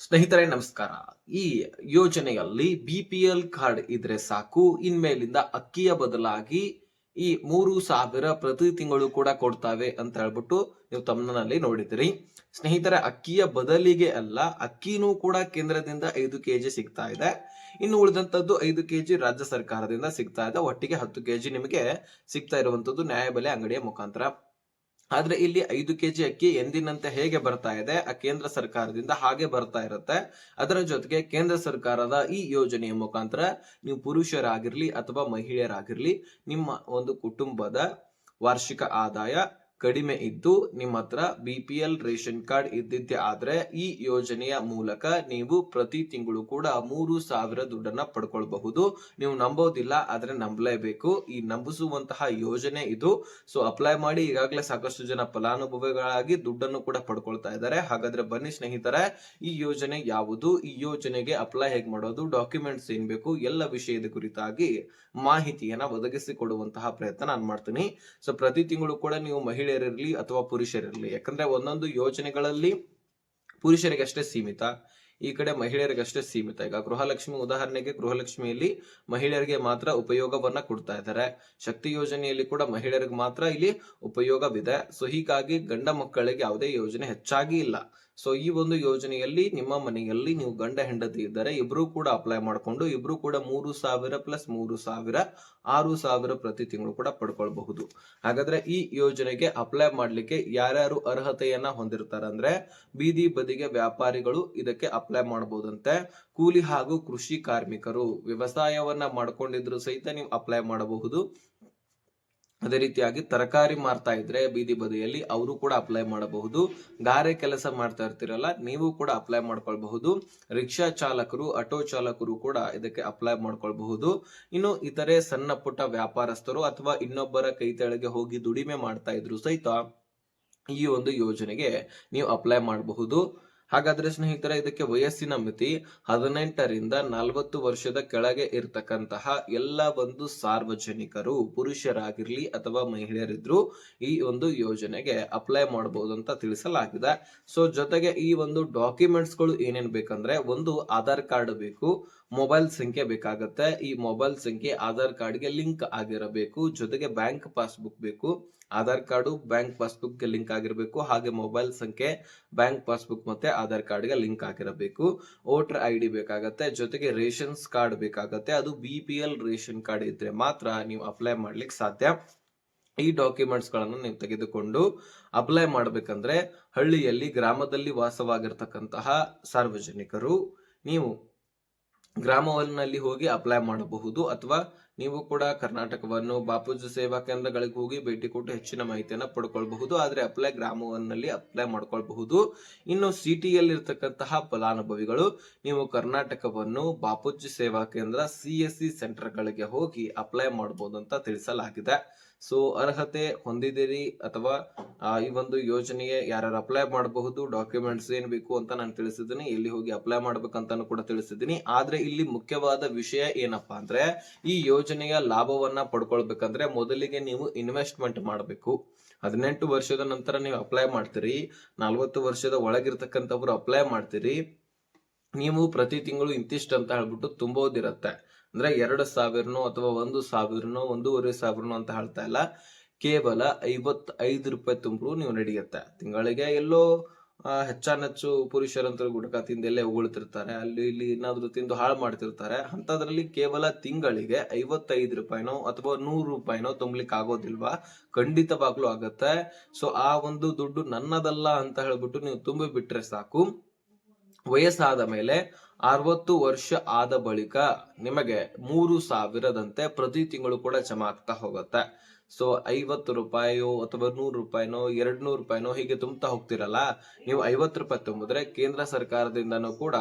ಸ್ನೇಹಿತರೆ ನಮಸ್ಕಾರ. ಈ ಯೋಜನೆಯಲ್ಲಿ BPL ಕಾರ್ಡ್ ಇದ್ರೆ ಸಾಕು. ಇನ್ಮೇಲಿಂದ ಅಕ್ಕಿಯ ಬದಲಾಗಿ ಈ 3,000 ಪ್ರತಿ ತಿಂಗಳು ಕೂಡ ಕೊಡ್ತಾವೆ ಅಂತ ಹೇಳ್ಬಿಟ್ಟು ನೀವು ತಮ್ಮನಲ್ಲಿ ನೋಡಿದಿರಿ. ಸ್ನೇಹಿತರೆ, ಅಕ್ಕಿಯ ಬದಲಿಗೆ ಅಲ್ಲ, ಅಕ್ಕಿನೂ ಕೂಡ ಕೇಂದ್ರದಿಂದ 5 ಕೆಜಿ ಸಿಗ್ತಾ ಇದೆ. ಇನ್ನು ಉಳಿದಂತದ್ದು 5 ಕೆಜಿ ರಾಜ್ಯ ಸರ್ಕಾರದಿಂದ ಸಿಗ್ತಾ ಇದೆ. ಒಟ್ಟಿಗೆ 10 ಕೆಜಿ ನಿಮಗೆ ಸಿಗ್ತಾ ಇರುವಂತದ್ದು ನ್ಯಾಯಬೆಲೆ ಅಂಗಡಿಯ ಮುಖಾಂತರ. ಆದ್ರೆ ಇಲ್ಲಿ 5 ಕೆಜಿ ಅಕ್ಕಿ ಎಂದಿನಂತೆ ಹೇಗೆ ಬರ್ತಾ ಇದೆ ಆ ಕೇಂದ್ರ ಸರ್ಕಾರದಿಂದ ಹಾಗೆ ಬರ್ತಾ ಇರುತ್ತೆ. ಅದರ ಜೊತೆಗೆ ಕೇಂದ್ರ ಸರ್ಕಾರದ ಈ ಯೋಜನೆಯ ಮುಖಾಂತರ ನೀವು ಪುರುಷರಾಗಿರ್ಲಿ ಅಥವಾ ಮಹಿಳೆಯರಾಗಿರ್ಲಿ, ನಿಮ್ಮ ಒಂದು ಕುಟುಂಬದ ವಾರ್ಷಿಕ ಆದಾಯ ಕಡಿಮೆ ಇದ್ದು ನಿಮ್ಮ ಹತ್ರ BPL ರೇಷನ್ ಕಾರ್ಡ್ ಇದ್ದಿದ್ದೆ ಆದ್ರೆ ಈ ಯೋಜನೆಯ ಮೂಲಕ ನೀವು ಪ್ರತಿ ತಿಂಗಳು ಕೂಡ 3,000 ದುಡ್ಡನ್ನ ಪಡ್ಕೊಳ್ಬಹುದು. ನೀವು ನಂಬೋದಿಲ್ಲ, ಆದ್ರೆ ನಂಬಲೇಬೇಕು. ಈ ನಂಬಿಸುವಂತಹ ಯೋಜನೆ ಇದು. ಸೊ ಅಪ್ಲೈ ಮಾಡಿ. ಈಗಾಗಲೇ ಸಾಕಷ್ಟು ಜನ ಫಲಾನುಭವಿಗಳಾಗಿ ದುಡ್ಡನ್ನು ಕೂಡ ಪಡ್ಕೊಳ್ತಾ ಇದ್ದಾರೆ. ಹಾಗಾದ್ರೆ ಬನ್ನಿ ಸ್ನೇಹಿತರೆ, ಈ ಯೋಜನೆ ಯಾವುದು, ಈ ಯೋಜನೆಗೆ ಅಪ್ಲೈ ಹೇಗೆ ಮಾಡೋದು, ಡಾಕ್ಯುಮೆಂಟ್ಸ್ ಏನ್ ಬೇಕು, ಎಲ್ಲ ವಿಷಯದ ಕುರಿತಾಗಿ ಮಾಹಿತಿಯನ್ನ ಒದಗಿಸಿಕೊಡುವಂತಹ ಪ್ರಯತ್ನ ನಾನು ಮಾಡ್ತೀನಿ. ಸೊ ಪ್ರತಿ ತಿಂಗಳು ಕೂಡ ನೀವು ಮಹಿಳೆಯರಿರ್ಲಿ ಅಥವಾ ಪುರುಷರಿರ್ಲಿ, ಯಾಕಂದ್ರೆ ಒಂದೊಂದು ಯೋಜನೆಗಳಲ್ಲಿ ಪುರುಷರಿಗೆ ಅಷ್ಟೇ ಸೀಮಿತ, ಈ ಕಡೆ ಮಹಿಳೆಯರಿಗಷ್ಟೇ ಸೀಮಿತ. ಈಗ ಗೃಹಲಕ್ಷ್ಮಿ ಉದಾಹರಣೆಗೆ, ಗೃಹಲಕ್ಷ್ಮಿಯಲ್ಲಿ ಮಹಿಳೆಯರಿಗೆ ಮಾತ್ರ ಉಪಯೋಗವನ್ನ ಕೊಡ್ತಾ ಇದ್ದಾರೆ. ಶಕ್ತಿ ಯೋಜನೆಯಲ್ಲಿ ಕೂಡ ಮಹಿಳೆಯರಿಗೆ ಮಾತ್ರ ಇಲ್ಲಿ ಉಪಯೋಗವಿದೆ. ಸೊ ಹೀಗಾಗಿ ಗಂಡ ಮಕ್ಕಳಿಗೆ ಯಾವುದೇ ಯೋಜನೆ ಹೆಚ್ಚಾಗಿ ಇಲ್ಲ. ಸೊ ಈ ಒಂದು ಯೋಜನೆಯಲ್ಲಿ ನಿಮ್ಮ ಮನೆಯಲ್ಲಿ ನೀವು ಗಂಡ ಹೆಂಡತಿ ಇದ್ದಾರೆ, ಇಬ್ರು ಕೂಡ ಅಪ್ಲೈ ಮಾಡ್ಕೊಂಡು ಇಬ್ರು ಕೂಡ 3,000 ಪ್ಲಸ್ 3,000 6,000 ಪ್ರತಿ ತಿಂಗಳು ಕೂಡ ಪಡ್ಕೊಳ್ಬಹುದು. ಹಾಗಾದ್ರೆ ಈ ಯೋಜನೆಗೆ ಅಪ್ಲೈ ಮಾಡ್ಲಿಕ್ಕೆ ಯಾರ್ಯಾರು ಅರ್ಹತೆಯನ್ನ ಹೊಂದಿರ್ತಾರೆ ಅಂದ್ರೆ, ಬೀದಿ ಬದಿಗೆ ವ್ಯಾಪಾರಿಗಳು ಇದಕ್ಕೆ ಅಪ್ಲೈ ಮಾಡಬಹುದಂತೆ. ಕೂಲಿ ಹಾಗೂ ಕೃಷಿ ಕಾರ್ಮಿಕರು, ವ್ಯವಸಾಯವನ್ನ ಮಾಡ್ಕೊಂಡಿದ್ರು ಸಹಿತ ನೀವು ಅಪ್ಲೈ ಮಾಡಬಹುದು. ಅದೇ ರೀತಿಯಾಗಿ ತರಕಾರಿ ಮಾರ್ತಾ ಇದ್ರೆ ಬೀದಿ ಬದಿಯಲ್ಲಿ ಅವರು ಕೂಡ ಅಪ್ಲೈ ಮಾಡಬಹುದು. ಗಾರೆ ಕೆಲಸ ಮಾಡ್ತಾ ಇರ್ತೀರಲ್ಲ, ನೀವು ಕೂಡ ಅಪ್ಲೈ ಮಾಡ್ಕೊಳ್ಬಹುದು. ರಿಕ್ಷಾ ಚಾಲಕರು, ಆಟೋ ಚಾಲಕರು ಕೂಡ ಇದಕ್ಕೆ ಅಪ್ಲೈ ಮಾಡ್ಕೊಳ್ಬಹುದು. ಇನ್ನು ಇತರೆ ಸಣ್ಣ ಪುಟ್ಟ ವ್ಯಾಪಾರಸ್ಥರು ಅಥವಾ ಇನ್ನೊಬ್ಬರ ಕೈ ತೆಳಗೆ ಹೋಗಿ ದುಡಿಮೆ ಮಾಡ್ತಾ ಇದ್ರು ಸಹಿತ ಈ ಒಂದು ಯೋಜನೆಗೆ ನೀವು ಅಪ್ಲೈ ಮಾಡಬಹುದು. ಹಾಗಾದ್ರೆ ಸ್ನೇಹಿತರೆ, ಇದಕ್ಕೆ ವಯಸ್ಸಿನ ಮಿತಿ 18ರಿಂದ 40 ವರ್ಷದ ಕೆಳಗೆ ಇರ್ತಕ್ಕಂತಹ ಎಲ್ಲ ಒಂದು ಸಾರ್ವಜನಿಕರು, ಪುರುಷರಾಗಿರ್ಲಿ ಅಥವಾ ಮಹಿಳೆಯರಿದ್ರು ಈ ಒಂದು ಯೋಜನೆಗೆ ಅಪ್ಲೈ ಮಾಡಬಹುದು ಅಂತ ತಿಳಿಸಲಾಗಿದೆ. ಸೊ ಜೊತೆಗೆ ಈ ಒಂದು ಡಾಕ್ಯುಮೆಂಟ್ಸ್ ಗಳು ಏನೇನ್ ಬೇಕಂದ್ರೆ, ಒಂದು ಆಧಾರ್ ಕಾರ್ಡ್ ಬೇಕು, ಮೊಬೈಲ್ ಸಂಖ್ಯೆ ಬೇಕಾಗತ್ತೆ. ಈ ಮೊಬೈಲ್ ಸಂಖ್ಯೆ ಆಧಾರ್ ಕಾರ್ಡ್ಗೆ ಲಿಂಕ್ ಆಗಿರಬೇಕು. ಜೊತೆಗೆ ಬ್ಯಾಂಕ್ ಪಾಸ್ಬುಕ್ ಬೇಕು. ಆಧಾರ್ ಕಾರ್ಡು ಬ್ಯಾಂಕ್ ಪಾಸ್ಬುಕ್ ಗೆ ಲಿಂಕ್ ಆಗಿರಬೇಕು. ಹಾಗೆ ಮೊಬೈಲ್ ಸಂಖ್ಯೆ ಬ್ಯಾಂಕ್ ಪಾಸ್ಬುಕ್ ಮತ್ತೆ ಆಧಾರ್ ಕಾರ್ಡ್ ಗೆ ಲಿಂಕ್ ಆಗಿರಬೇಕು. ವೋಟರ್ ID ಬೇಕಾಗತ್ತೆ. ಜೊತೆಗೆ ರೇಷನ್ಸ್ ಕಾರ್ಡ್ ಬೇಕಾಗತ್ತೆ. ಅದು BPL ರೇಷನ್ ಕಾರ್ಡ್ ಇದ್ರೆ ಮಾತ್ರ ನೀವು ಅಪ್ಲೈ ಮಾಡ್ಲಿಕ್ಕೆ ಸಾಧ್ಯ. ಈ ಡಾಕ್ಯುಮೆಂಟ್ಸ್ ಗಳನ್ನು ನೀವು ತೆಗೆದುಕೊಂಡು ಅಪ್ಲೈ ಮಾಡ್ಬೇಕಂದ್ರೆ, ಹಳ್ಳಿಯಲ್ಲಿ ಗ್ರಾಮದಲ್ಲಿ ವಾಸವಾಗಿರ್ತಕ್ಕಂತಹ ಸಾರ್ವಜನಿಕರು ನೀವು ಗ್ರಾಮವನ್ನಲ್ಲಿ ಹೋಗಿ ಅಪ್ಲೈ ಮಾಡಬಹುದು. ಅಥವಾ ನೀವು ಕೂಡ ಕರ್ನಾಟಕವನ್ನು ಬಾಪೂಜಿ ಸೇವಾ ಕೇಂದ್ರಗಳಿಗೆ ಹೋಗಿ ಭೇಟಿ ಕೊಟ್ಟು ಹೆಚ್ಚಿನ ಮಾಹಿತಿಯನ್ನ ಪಡ್ಕೊಳ್ಬಹುದು. ಆದ್ರೆ ಅಪ್ಲೈ ಗ್ರಾಮವನ್ನಲ್ಲಿ ಅಪ್ಲೈ ಮಾಡ್ಕೊಳ್ಬಹುದು. ಇನ್ನು ಸಿಟಿಯಲ್ಲಿ ಇರ್ತಕ್ಕಂತಹ ಫಲಾನುಭವಿಗಳು ನೀವು ಕರ್ನಾಟಕವನ್ನು ಬಾಪೂಜಿ ಸೇವಾ ಕೇಂದ್ರ CSC ಸೆಂಟರ್ ಗಳಿಗೆ ಹೋಗಿ ಅಪ್ಲೈ ಮಾಡಬಹುದು ಅಂತ ತಿಳಿಸಲಾಗಿದೆ. ಸೊ ಅರ್ಹತೆ ಹೊಂದಿದಿರಿ ಅಥವಾ ಈ ಒಂದು ಯೋಜನೆಗೆ ಯಾರು ಅಪ್ಲೈ ಮಾಡಬಹುದು, ಡಾಕ್ಯುಮೆಂಟ್ಸ್ ಏನ್ ಬೇಕು ಅಂತ ನಾನು ತಿಳಿಸಿದ್ದೀನಿ, ಎಲ್ಲಿ ಹೋಗಿ ಅಪ್ಲೈ ಮಾಡ್ಬೇಕಂತಾನು ಕೂಡ ತಿಳಿಸಿದ್ದೀನಿ. ಆದ್ರೆ ಇಲ್ಲಿ ಮುಖ್ಯವಾದ ವಿಷಯ ಏನಪ್ಪಾ ಅಂದ್ರೆ, ಈ ಯೋಜನೆಯ ಲಾಭವನ್ನ ಪಡ್ಕೊಳ್ಬೇಕಂದ್ರೆ ಮೊದಲಿಗೆ ನೀವು ಇನ್ವೆಸ್ಟ್ಮೆಂಟ್ ಮಾಡಬೇಕು. 18 ವರ್ಷದ ನಂತರ ನೀವು ಅಪ್ಲೈ ಮಾಡ್ತೀರಿ, 40 ವರ್ಷದ ಒಳಗಿರ್ತಕ್ಕಂಥವ್ರು ಅಪ್ಲೈ ಮಾಡ್ತೀರಿ. ನೀವು ಪ್ರತಿ ತಿಂಗಳು ಇಂತಿಷ್ಟು ಅಂತ ಹೇಳ್ಬಿಟ್ಟು ತುಂಬೋದಿರತ್ತೆ. ಅಂದ್ರೆ 2,000 ಅಥವಾ 1,000 1,500 ಅಂತ ಹೇಳ್ತಾ ಇಲ್ಲ, ಕೇವಲ 55 ರೂಪಾಯಿ ತುಂಬ್ರು ನೀವು ನಡೆಯುತ್ತೆ. ತಿಂಗಳಿಗೆ ಎಲ್ಲೋ ಹೆಚ್ಚಾನೆಚ್ಚು ಪುರುಷರಂತರು ಗುಟಕ ತಿಂದೆಲ್ಲೇ ಉಗುಳ್ತಿರ್ತಾರೆ, ಅಲ್ಲಿ ಇಲ್ಲಿ ಏನಾದ್ರು ತಿಂದು ಹಾಳು ಮಾಡ್ತಿರ್ತಾರೆ. ಅಂತದ್ರಲ್ಲಿ ಕೇವಲ ತಿಂಗಳಿಗೆ 55 ರೂಪಾಯಿನೋ ಅಥವಾ 100 ರೂಪಾಯಿನೋ ತುಂಬಲಿಕ್ಕೆ ಆಗೋದಿಲ್ವಾ? ಖಂಡಿತವಾಗ್ಲೂ ಆಗತ್ತೆ. ಸೊ ಆ ಒಂದು ದುಡ್ಡು ನನ್ನದಲ್ಲ ಅಂತ ಹೇಳ್ಬಿಟ್ಟು ನೀವು ತುಂಬಿ ಬಿಟ್ರೆ ಸಾಕು. ವಯಸ್ಸಾದ ಮೇಲೆ 60 ವರ್ಷ ಆದ ಬಳಿಕ ನಿಮಗೆ 3,000ದಂತೆ ಪ್ರತಿ ತಿಂಗಳು ಕೂಡ ಜಮಾ ಆಗ್ತಾ ಹೋಗುತ್ತೆ. ಸೊ 50 ರೂಪಾಯಿಯೋ ಅಥವಾ 100 ರೂಪಾಯಿನೋ 200 ರೂಪಾಯಿನೋ ಹೀಗೆ ತುಂಬತಾ ಹೋಗ್ತಿರಲ್ಲ, ನೀವು 50 ರೂಪಾಯಿ ತುಂಬಿದ್ರೆ ಕೇಂದ್ರ ಸರ್ಕಾರದಿಂದನೂ ಕೂಡ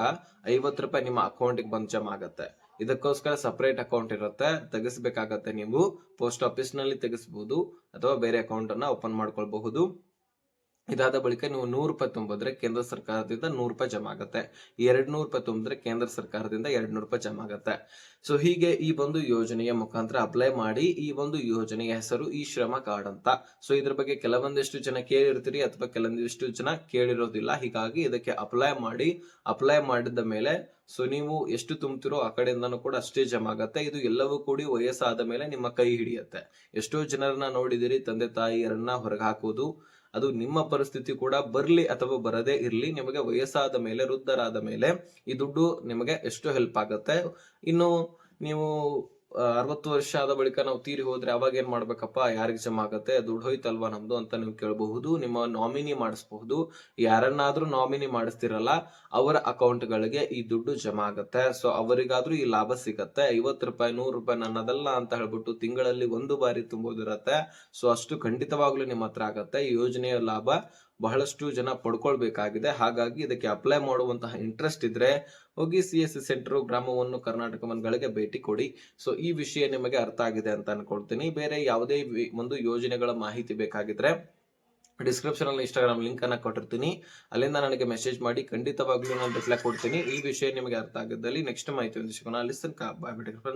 50 ರೂಪಾಯಿ ನಿಮ್ಮ ಅಕೌಂಟ್ಗೆ ಬಂದು ಜಮಾ ಆಗತ್ತೆ. ಇದಕ್ಕೋಸ್ಕರ ಸಪರೇಟ್ ಅಕೌಂಟ್ ಇರುತ್ತೆ, ತೆಗೆಸಬೇಕಾಗತ್ತೆ. ನೀವು ಪೋಸ್ಟ್ ಆಫೀಸ್ ನಲ್ಲಿ ತೆಗೆಸಬಹುದು ಅಥವಾ ಬೇರೆ ಅಕೌಂಟ್ ಅನ್ನ ಓಪನ್ ಮಾಡ್ಕೊಳ್ಬಹುದು. ಇದಾದ ಬಳಿಕ ನೀವು 100 ರೂಪಾಯಿ ತುಂಬಿದ್ರೆ ಕೇಂದ್ರ ಸರ್ಕಾರದಿಂದ 100 ರೂಪಾಯಿ ಜಮಾ ಆಗುತ್ತೆ. 200 ರೂಪಾಯಿ ತುಂಬಿದ್ರೆ ಕೇಂದ್ರ ಸರ್ಕಾರದಿಂದ 200 ರೂಪಾಯಿ ಜಮಾ ಆಗುತ್ತೆ. ಸೊ ಹೀಗೆ ಈ ಒಂದು ಯೋಜನೆಯ ಮುಖಾಂತರ ಅಪ್ಲೈ ಮಾಡಿ. ಈ ಒಂದು ಯೋಜನೆಯ ಹೆಸರು ಈ ಶ್ರಮ ಕಾರ್ಡ್ ಅಂತ. ಸೊ ಇದ್ರ ಬಗ್ಗೆ ಕೆಲವೊಂದಿಷ್ಟು ಜನ ಕೇಳಿರ್ತೀರಿ ಅಥವಾ ಕೆಲವೊಂದಿಷ್ಟು ಜನ ಕೇಳಿರೋದಿಲ್ಲ. ಹೀಗಾಗಿ ಇದಕ್ಕೆ ಅಪ್ಲೈ ಮಾಡಿ. ಅಪ್ಲೈ ಮಾಡಿದ ಮೇಲೆ ಸೊ ನೀವು ಎಷ್ಟು ತುಂಬ್ತಿರೋ ಆ ಕಡೆಯಿಂದನೂ ಕೂಡ ಅಷ್ಟೇ ಜಮಾ ಆಗತ್ತೆ. ಇದು ಎಲ್ಲವೂ ಕೂಡಿ ವಯಸ್ಸಾದ ಮೇಲೆ ನಿಮ್ಮ ಕೈ ಹಿಡಿಯುತ್ತೆ. ಎಷ್ಟೋ ಜನರನ್ನ ನೋಡಿದಿರಿ, ತಂದೆ ತಾಯಿಯರನ್ನ ಹೊರಗೆ ಹಾಕೋದು. ಅದು ನಿಮ್ಮ ಪರಿಸ್ಥಿತಿ ಕೂಡ ಬರ್ಲಿ ಅಥವಾ ಬರದೇ ಇರ್ಲಿ, ನಿಮಗೆ ವಯಸ್ಸಾದ ಮೇಲೆ, ವೃದ್ಧರಾದ ಮೇಲೆ ಈ ದುಡ್ಡು ನಿಮಗೆ ಎಷ್ಟು ಹೆಲ್ಪ್ ಆಗತ್ತೆ. ಇನ್ನು ನೀವು 60 ವರ್ಷ ಆದ ಬಳಿಕ ನಾವು ತೀರಿ ಹೋದ್ರೆ ಅವಾಗ ಏನ್ ಮಾಡ್ಬೇಕಪ್ಪ, ಯಾರಿಗೆ ಜಮಾ ಆಗತ್ತೆ, ದುಡ್ಡು ಹೋಯ್ತಲ್ವಾ ನಮ್ದು ಅಂತ ನೀವು ಕೇಳಬಹುದು. ನಿಮ್ಮ ನಾಮಿನಿ ಮಾಡಿಸಬಹುದು. ಯಾರನ್ನಾದ್ರೂ ನಾಮಿನಿ ಮಾಡಿಸ್ತಿರಲ್ಲ ಅವರ ಅಕೌಂಟ್ ಗಳಿಗೆ ಈ ದುಡ್ಡು ಜಮಾ ಆಗತ್ತೆ. ಸೊ ಅವರಿಗಾದ್ರೂ ಈ ಲಾಭ ಸಿಗತ್ತೆ. 50 ರೂಪಾಯಿ 100 ರೂಪಾಯಿ ನನ್ನದಲ್ಲ ಅಂತ ಹೇಳ್ಬಿಟ್ಟು ತಿಂಗಳಲ್ಲಿ ಒಂದು ಬಾರಿ ತುಂಬೋದಿರತ್ತೆ. ಸೊ ಅಷ್ಟು ಖಂಡಿತವಾಗ್ಲೂ ನಿಮ್ಮ ಹತ್ರ ಆಗತ್ತೆ. ಈ ಯೋಜನೆಯ ಲಾಭ ಬಹಳಷ್ಟು ಜನ ಪಡ್ಕೊಳ್ಬೇಕಾಗಿದೆ. ಹಾಗಾಗಿ ಇದಕ್ಕೆ ಅಪ್ಲೈ ಮಾಡುವಂತಹ ಇಂಟ್ರೆಸ್ಟ್ ಇದ್ರೆ ಹೋಗಿ CSC ಸೆಂಟರ್, ಗ್ರಾಮ 1 ಕರ್ನಾಟಕ 1ಗಳಿಗೆ ಭೇಟಿ ಕೊಡಿ. ಸೊ ಈ ವಿಷಯ ನಿಮಗೆ ಅರ್ಥ ಆಗಿದೆ ಅಂತ ಅನ್ಕೊಳ್ತೀನಿ. ಬೇರೆ ಯಾವುದೇ ಒಂದು ಯೋಜನೆಗಳ ಮಾಹಿತಿ ಬೇಕಾಗಿದ್ರೆ ಡಿಸ್ಕ್ರಿಪ್ಷನ್ ಅಲ್ಲಿ ಇನ್ಸ್ಟಾಗ್ರಾಮ್ ಲಿಂಕ್ ಅನ್ನ ಕೊಟ್ಟಿರ್ತೀನಿ. ಅಲ್ಲಿಂದ ನನಗೆ ಮೆಸೇಜ್ ಮಾಡಿ. ಖಂಡಿತವಾಗ್ಲೂ ನಾನು ರಿಪ್ಲೈ ಕೊಡ್ತೀನಿ. ಈ ವಿಷಯ ನಿಮಗೆ ಅರ್ಥ ಆಗಿದ್ದಲ್ಲಿ ನೆಕ್ಸ್ಟ್ ಮಾಹಿತಿ ಸಿಗೋಣ. ಲಿಸನ್ ಬಾಯ್ ಬಿಡಿ ಫ್ರೆಂಡ್ಸ್.